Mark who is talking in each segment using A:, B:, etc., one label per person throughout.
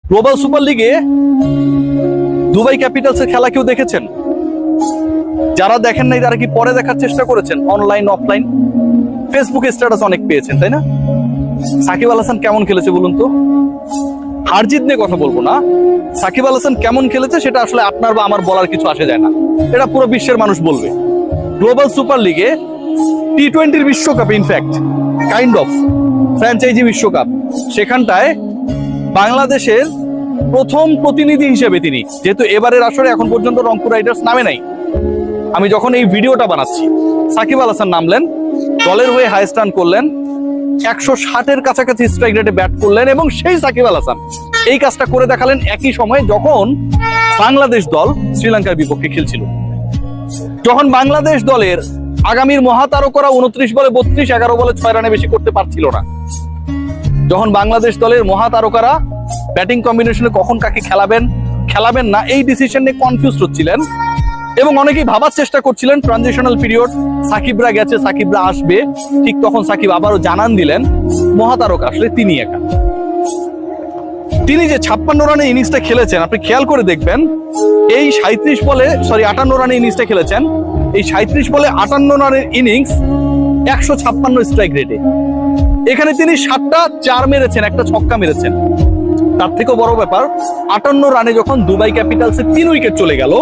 A: Global super লিগে Dubai ক্যাপিটালসের খেলা কেউ দেখেছেন? যারা দেখেন নাই তারা কি পরে দেখার চেষ্টা করেছেন? অনলাইন অফলাইন ফেসবুকে স্ট্যাটাস অনেক পেয়েছেন, তাই না? সাকিব আল হাসান কেমন খেলেছে বলুন তো? হারজিত নিয়ে কথা বলবো না, সাকিব আল হাসান কেমন খেলেছে সেটা আসলে আপনার বা আমার বলার কিছু আসে যায় না, এটা পুরো বিশ্বের মানুষ বলবে। গ্লোবাল সুপার লিগে টি-20 বিশ্বকাপ, ইনফ্যাক্ট কাইন্ড অফ ফ্র্যাঞ্চাইজি বিশ্বকাপ, সেখানটায় বাংলাদেশের প্রথম প্রতিনিধি হিসেবে তিনি, যেহেতু এবারের আসরে এখন পর্যন্ত রংপুর রাইডার্স নামে নাই, আমি যখন এই ভিডিওটা বানাচ্ছি সাকিব আল হাসান নামলেন, দলের হয়ে হাইয়েস্ট রান করলেন, 160-এর কাছাকাছি স্ট্রাইক রেটে ব্যাট করলেন, এবং সেই সাকিব আল হাসান এই কাজটা করে দেখালেন একই সময়ে যখন বাংলাদেশ দল শ্রীলঙ্কার বিপক্ষে খেলছিল। যখন বাংলাদেশ দলের আগামীর মহাতারকারা 29 বলে 32, 11 বলে 6 রানে বেশি করতে পারছিল না, যখন বাংলাদেশ দলের মহাতারকারা ব্যাটিং কম্বিনেশনে কখন কাকে খেলাবেন না এই ডিসিশন নিয়ে কনফিউজ হচ্ছিলেন, এবং অনেকেই ভাবার চেষ্টা করছিলেন ট্রানজিশনাল পিরিয়ড, সাকিবরা গেছে, সাকিবরা আসবে, ঠিক তখন সাকিব আবারও জানান দিলেন মহাতারকা আসলে তিনি একা। তিনি যে 56 রানের ইনিংসটা খেলেছেন, আপনি খেয়াল করে দেখবেন, এই 58 রানের ইনিংসটা খেলেছেন, এই 37 বলে 58 রানের ইনিংস 156 স্ট্রাইক রেটে। এখানে তিনি 7টা 4 মেরেছেন, একটা ছক্কা মেরেছেন। তার থেকেও বড় ব্যাপার, 58 রানে যখন দুবাই ক্যাপিটালসে 3 উইকেট চলে গেল,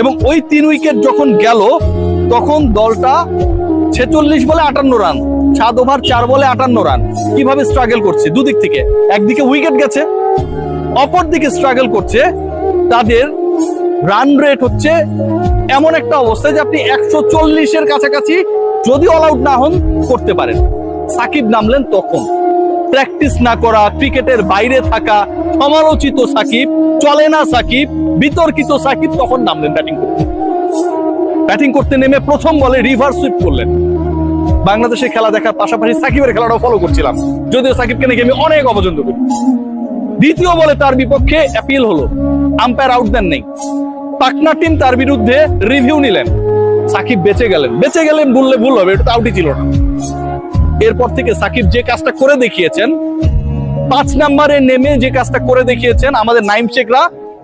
A: এবং ওই 3 উইকেট যখন গেল তখন দলটা 46 বলে 58 রান, 7 ওভার 4 বলে 58 রান, কিভাবে স্ট্রাগল করছে দুদিক থেকে, একদিকে উইকেট গেছে, অপর দিকে স্ট্রাগল করছে, তাদের রান রেট হচ্ছে এমন একটা অবস্থায় যে আপনি 140-এর কাছাকাছি যদি অল আউট না হন করতে পারেন। সাকিব নামলেন তখন, প্র্যাকটিস না করা, ক্রিকেটের বাইরে থাকা, সমালোচিত সাকিব, চলে না সাকিব, বিতর্কিত সাকিব তখন নামলেন ব্যাটিং করতে নেমে প্রথম বলে রিভার্স সুইপ করলেন। বাংলাদেশের খেলা দেখার পাশাপাশি সাকিবের খেলাটাও ফলো করছিলাম, যদিও সাকিবকে নাকি আমি অনেক অপছন্দ করি। দ্বিতীয় বলে তার বিপক্ষে অ্যাপিল হলো, আম্পায়ার আউট দেন নেই, পাকনা টিম তার বিরুদ্ধে রিভিউ নিলেন, সাকিব বেঁচে গেলেন বললে ভুল হবে, এটা তো আউটই ছিল না। এরপর থেকে সাকিব যে কাজটা করে দেখিয়েছেন, 5 নম্বরে নেমে যে কাজটা করে দেখিয়েছেন, আমাদের নাইম শেখরা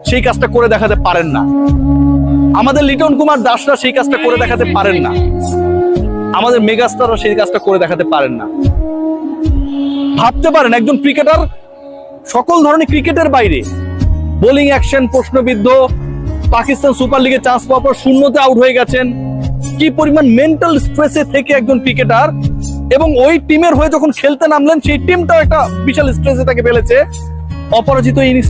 A: সেই কাজটা করে দেখাতে পারেন না, আমাদের লিটন কুমার দাসরা সেই কাজটা করে দেখাতে পারেন না, আমাদের মেগাস্টাররা সেই কাজটা করে দেখাতে পারেন না। ভাবতে পারেন একজন ক্রিকেটার সকল ধরনের ক্রিকেটের বাইরে বোলিং অ্যাকশন প্রশ্নবিদ্ধ, পাকিস্তান সুপার লিগে চান্স পাওয়ার পর শূন্যতে আউট হয়ে গেছেন, কি পরিমাণ মেন্টাল স্ট্রেসে থেকে একজন ক্রিকেটার, এবং ওই টিমের হয়ে যখন খেলতে নামলেন সেই টিমটাও একটা বিশাল স্ট্রেসে তাকে ফেলেছে। অপরাজিত ইনিংস